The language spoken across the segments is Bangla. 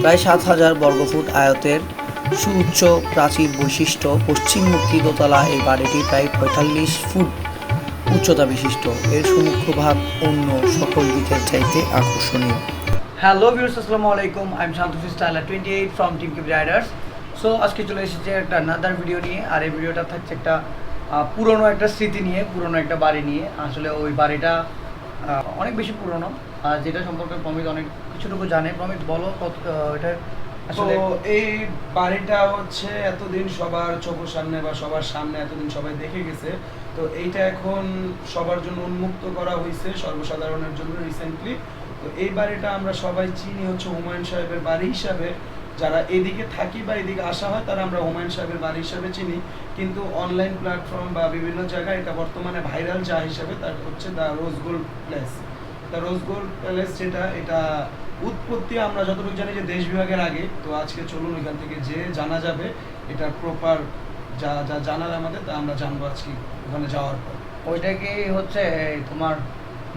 প্রায় ৭,০০০ বর্গফুট আয়তের সুউচ্চ প্রাচীর বৈশিষ্ট্য পশ্চিমমুখী দোতলা এই বাড়িটি প্রায় ৪৫ ফুট উচ্চতা বিশিষ্ট। এর সম্মুখভাগ অন্য সকল দিকের চাইতে আকর্ষণীয়। হ্যালো ভিউয়ার্স, আসসালামু আলাইকুম। আই এম শান্তফি styler 28 from team keep riders. So আজকে চলে এসেছে একটা নাদার ভিডিও নিয়ে। আর এই ভিডিওটা থাকছে একটা পুরনো একটা স্মৃতি নিয়ে, পুরনো একটা বাড়ি নিয়ে। আসলে ওই বাড়িটা অনেক বেশি পুরনো, যেটা সম্পর্কে প্রমিত অনেক কিছুটুকু জানে। প্রমিত বলো এটা আসলে। এই বাড়িটা হচ্ছে এতদিন সবার চোখের সামনে বা সবার সামনে এতদিন সবাই দেখে গেছে, তো এইটা এখন সবার জন্য উন্মুক্ত করা হয়েছে সর্বসাধারণের জন্য রিসেন্টলি। তো এই বাড়িটা আমরা সবাই চিনি হচ্ছে হুমায়ুন সাহেবের বাড়ি হিসাবে। যারা এদিকে থাকি বা এদিকে আসা হয় তারা আমরা হুমায়ুন সাহেবের বাড়ি হিসাবে চিনি, কিন্তু অনলাইন প্ল্যাটফর্ম বা বিভিন্ন জায়গায় এটা বর্তমানে ভাইরাল যা হিসাবে তার হচ্ছে the rose gold place. The rose gold palace যেটা, এটা উৎপত্তি আমরা যতটুকু জানি যে দেশ বিভাগের আগে। তো আজকে চলুন ওইখান থেকে যে জানা যাবে এটার প্রপার যা যা জানার আমাদের, তা আমরা জানবো আজকে ওখানে যাওয়ার পর। ওইটা কি হচ্ছে তোমার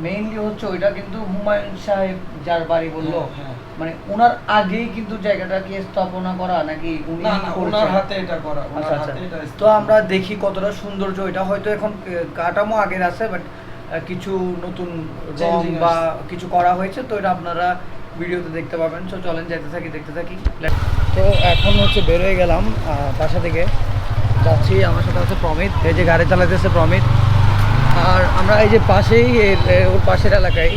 মেইনলি হচ্ছে ওইটা কিন্তু হুমায়ুন সাহেব যার বাড়ি বললো, হ্যাঁ, মানে ওনার আগেই কিন্তু জায়গাটা কি স্থাপনা করা নাকি উনি ওনার হাতে এটা করা? আচ্ছা আচ্ছা। তো আমরা দেখি কতটা সৌন্দর্য। এটা হয়তো এখন কাঠামো আগের আছে, বাট কিছু নতুন রং বা কিছু করা হয়েছে, তো এটা আপনারা ভিডিওতে দেখতে পাবেন। তো চলেন যেতে থাকি, দেখতে থাকি। তো এখন হচ্ছে বের হয়ে গেলাম, বাসা থেকে যাচ্ছি। আমার সাথে হচ্ছে প্রমিত, এই যে গাড়ি চালাতেছে প্রমিত। আর আমরা এই যে পাশেই ওর পাশের এলাকায়,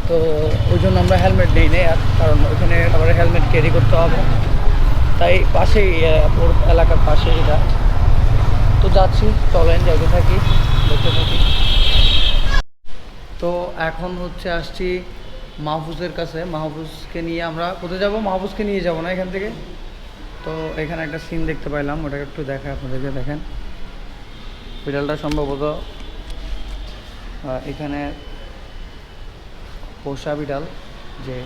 তো ওই জন্য আমরা হেলমেট নিই নেই, আর কারণ ওইখানে আবার হেলমেট ক্যারি করতে হবে, তাই পাশেই ওর এলাকার পাশে এটা। তো যাচ্ছি, চলেন যেতে থাকি, দেখতে থাকি। তো এখন হচ্ছে আসছি মাহফুজের কাছে। মাহফুজকে নিয়ে আমরা কোথায় যাব? মাহফুজকে নিয়ে যাব না এখান থেকে। তো এখানে একটা সিন দেখতে পাইলাম, ওটাকে একটু দেখায় আপনাদেরকে। দেখেন বিড়ালটা সম্ভবত এখানে পোষা বিড়াল, যে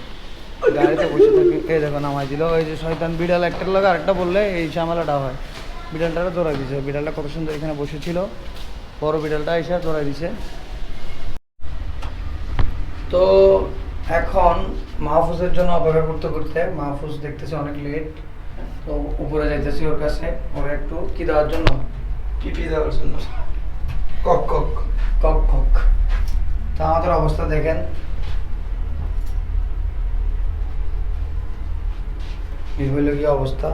গাড়িতে বসে থাকে। এই দেখো নামাই দিল, ওই যে শয়তান বিড়াল একটার লগে আরেকটা বললে এই ঝামেলাটা হয়। বিড়ালটারও দৌড়াই দিছে। বিড়ালটা কত সুন্দর এখানে বসেছিল, বড় বিড়ালটা এসে দৌড়াই দিছে। তো এখন মাহফুজের জন্য অপেক্ষা করতে করতে মাহফুজ দেখতেছে অনেক লেট, তো উপরে যাইতেছি ওর কাছে। ওরা একটু কি দেওয়ার জন্য, পিপি দেওয়ার জন্য, কক কক কক কক। তা আমাদের অবস্থা দেখেন, এই হইল কি অবস্থা।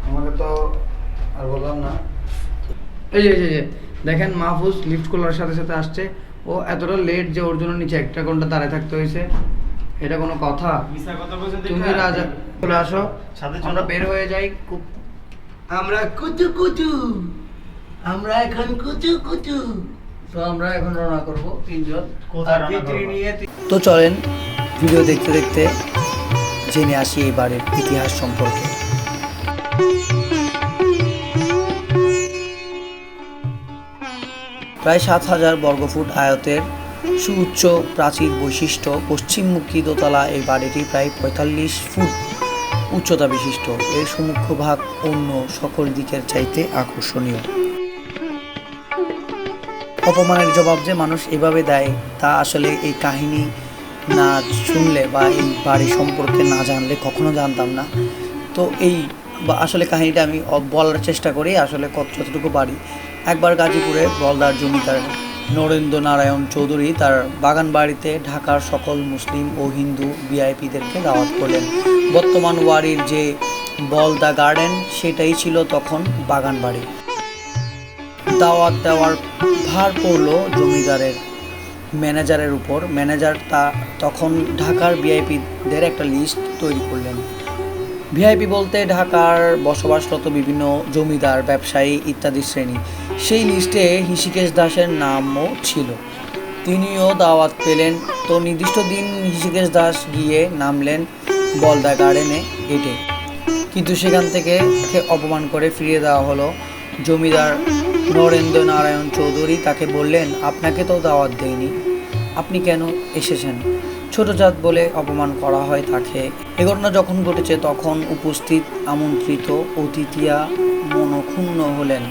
আমাকে তো আর বললাম না। এই যে দেখেন মাহফুজ লিফট খোলার সাথে সাথে আসছে। ও এতটা লেট যে ওর জন্য নিচে 1 ঘন্টা দাঁড়ায় থাকতে হয়েছে। এটা কোনো কথা? তুমি রাজা চলে আসো, আমরা বের হয়ে যাই। আমরা কুচু কুচু, আমরা এখন কুচু কুচু। তো আমরা এখন রওনা করবো 3 জন নিয়ে। তো চলেন ভিডিও দেখতে দেখতে জেনে আসি এই বাড়ির ইতিহাস সম্পর্কে। প্রায় ৭,০০০ বর্গফুট আয়তের সুউচ্চ প্রাচীর বৈশিষ্ট্য পশ্চিমমুখী দোতলা এই বাড়িটি প্রায় ৪৫ ফুট উচ্চতা বিশিষ্ট। এর সম্মুখভাগ অন্য সকল দিকের চাইতে আকর্ষণীয়। অপমানের জবাব যে মানুষ এভাবে দেয়, তা আসলে এই কাহিনী না শুনলে বা এই বাড়ি সম্পর্কে না জানলে কখনো জানতাম না। তো এই আসলে কাহিনীটা আমি বলার চেষ্টা করি। আসলে যতটুকু বাড়ি, একবার গাজীপুরে বলদার জমিদার নরেন্দ্র নারায়ণ চৌধুরী তার বাগান বাড়িতে ঢাকার সকল মুসলিম ও হিন্দু ভিআইপিদেরকে দাওয়াত করলেন। বর্তমান ওয়ারির যে বলদা গার্ডেন, সেটাই ছিল তখন বাগান বাড়ি। দাওয়াত দেওয়ার ভার পড়ল জমিদারের ম্যানেজারের উপর। ম্যানেজার তখন ঢাকার ভিআইপিদের একটা লিস্ট তৈরি করলেন। ভিআইপি বলতে ঢাকার বসবাসরত বিভিন্ন জমিদার, ব্যবসায়ী ইত্যাদি শ্রেণী। সেই লিস্টে হৃষিকেশ দাসের নামও ছিল। তিনিও দাওয়াত পেলেন। তো নির্দিষ্ট দিন হৃষিকেশ দাস গিয়ে নামলেন বলদা গার্ডেনে গেটে, কিন্তু সেখান থেকে অপমান করে ফিরিয়ে দেওয়া হলো। জমিদার নরেন্দ্র নারায়ণ চৌধুরী তাকে বললেন, আপনাকে তো দাওয়াত দেয়নি, আপনি কেন এসেছেন? ছোট জাত বলে অপমান করা হয় তাকে। এ ঘটনা যখন ঘটেছে তখন উপস্থিত আমন্ত্রিত অতিথিরা মনক্ষুণ্ণ হলেন।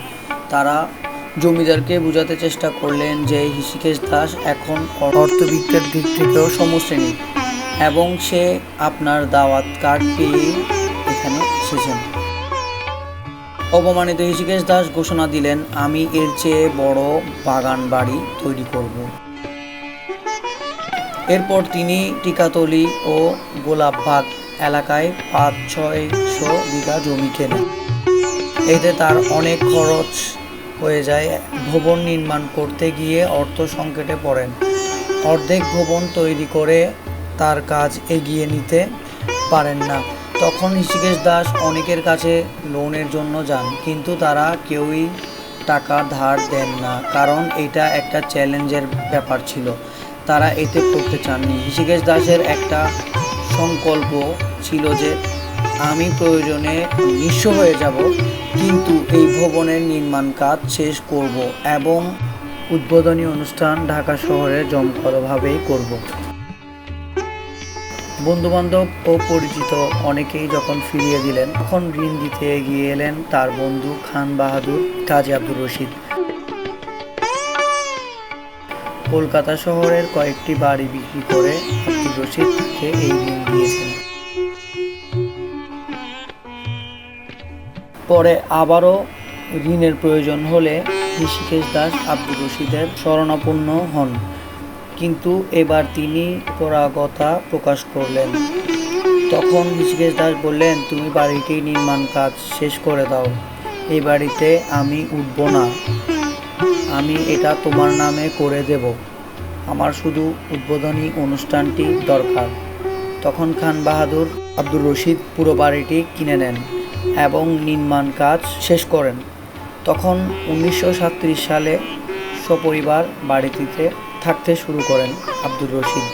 তারা জমিদারকে বোঝাতে চেষ্টা করলেন যে হৃষিকেশ দাস এখন অর্থবিত্তের দিক থেকেও সমশ্রেণী। এবং সে আপনার দাওয়াত কার্ড পেয়ে এখানে এসেছেন। অপমানিত হৃষিকেশ দাস ঘোষণা দিলেন, আমি এর চেয়ে বড় বাগান বাড়ি তৈরি করব। এরপর তিনি টিকাতলি ও গোলাপবাগ এলাকায় 500-600 বিঘা জমি কেনেন। এতে তার অনেক খরচ হয়ে যায়। ভবন নির্মাণ করতে গিয়ে অর্থ সংকটে পড়েন। অর্ধেক ভবন তৈরি করে তার কাজ এগিয়ে নিতে পারেন না। তখন হৃষিকেশ দাস অনেকের কাছে লোনের জন্য যান, কিন্তু তারা কেউই টাকা ধার দেন না, কারণ এটা একটা চ্যালেঞ্জের ব্যাপার ছিল। তারা এতে পড়তে চাননি। হৃষিকেশ দাসের একটা সংকল্প ছিল যে আমি প্রয়োজনে নিঃস্ব হয়ে যাব, কিন্তু এই ভবনের নির্মাণ কাজ শেষ করব এবং উদ্বোধনী অনুষ্ঠান ঢাকা শহরে জমকালোভাবেই করব। বন্ধুবান্ধব ও পরিচিত অনেকেই যখন ফিরিয়ে দিলেন, তখন ঋণ দিতে এগিয়ে এলেন তার বন্ধু খান বাহাদুর কাজী আব্দুর রশিদ। কলকাতা শহরের কয়েকটি বাড়ি বিক্রি করে আব্দুর রশিদ তাকে এই ঋণ দিয়েছেন। পরে আবারও ঋণের প্রয়োজন হলে হৃষিকেশ দাস আব্দুর রশিদের শরণাপন্ন হন, কিন্তু এবার তিনি পরাগতা প্রকাশ করলেন। তখন হৃষিকেশ দাস বললেন, তুমি বাড়িটি নির্মাণ কাজ শেষ করে দাও, এই বাড়িতে আমি উঠব না, আমি এটা তোমার নামে করে দেব, আমার শুধু উদ্বোধনী অনুষ্ঠানটি দরকার। তখন খান বাহাদুর আব্দুর রশিদ পুরো বাড়িটি কিনে নেন এবং নির্মাণ কাজ শেষ করেন। তখন 1937 সালে সপরিবার বাড়িটিতে থাকতে শুরু করেন আব্দুর রশিদ।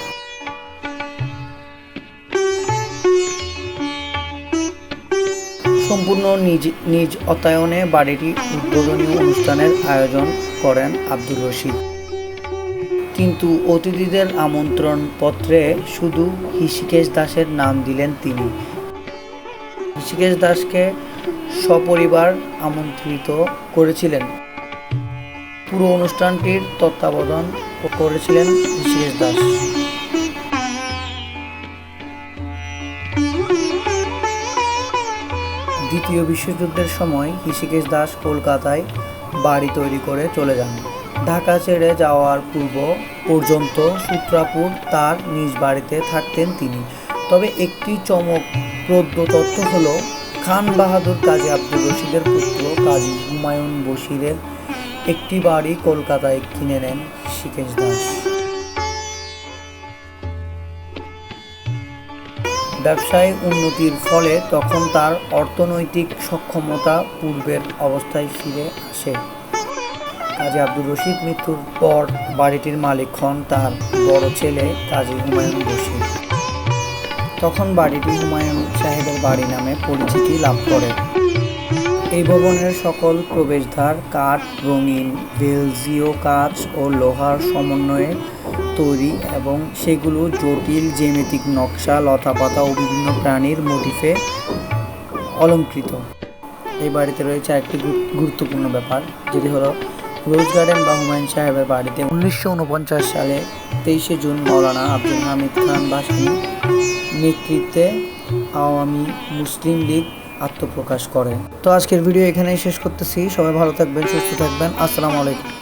সম্পূর্ণ নিজ অর্থায়নে বাড়িটি উদ্বোধনী অনুষ্ঠানের আয়োজন করেন আব্দুর রশিদ, কিন্তু অতিথিদের আমন্ত্রণ পত্রে শুধু হৃষিকেশ দাসের নাম দিলেন তিনি। হৃষিকেশ দাসকে সপরিবার আমন্ত্রিত করেছিলেন। পুরো অনুষ্ঠানটির তত্ত্বাবধান করেছিলেন হৃষিকেশ দাস। দ্বিতীয় বিশ্বযুদ্ধের সময় হৃষিকেশ দাস কলকাতায় বাড়ি তৈরি করে চলে যান। ঢাকা ছেড়ে যাওয়ার পূর্ব পর্যন্ত সূত্রাপুর তার নিজ বাড়িতে থাকতেন তিনি। তবে একটি চমকপ্রদ তথ্য হলো, খান বাহাদুর কাজী আব্দুর রশিদের পুত্র কাজী হুমায়ুন বশিরের একটি বাড়ি কলকাতায় কিনে নেন হৃষিকেশ দাস। ব্যবসায় উন্নতির ফলে তখন তার অর্থনৈতিক সক্ষমতা পূর্বের অবস্থায় ফিরে আসে। কাজী আব্দুর রশিদ মৃত্যুর পর বাড়িটির মালিক হন তার বড় ছেলে কাজী হুমায়ুন বশির। তখন বাড়িটি হুমায়ুন সাহেবের বাড়ি নামে পরিচিতি লাভ করে। এই ভবনের সকল প্রবেশদ্বার কাঠ, রঙিন বেলজিয় কাচ ও লোহার সমন্বয়ে তৈরি এবং সেগুলো জটিল জ্যামিতিক নকশা, লতাপাতা ও বিভিন্ন প্রাণীর মোটিফে অলঙ্কৃত। এই বাড়িতে রয়েছে একটি গুরুত্বপূর্ণ ব্যাপার, যেটি হলো রোজ গার্ডেন বা হুমায়ুন সাহেবের বাড়িতে 1949 সালে 23শে জুন মাওলানা আব্দুল হামিদ খান ভাসানী নেতৃত্বে আওয়ামী মুসলিম লীগ আত্মপ্রকাশ করে। তো আজকের ভিডিও এখানেই শেষ করতেছি। সবাই ভালো থাকবেন, সুস্থ থাকবেন। আসসালামু আলাইকুম।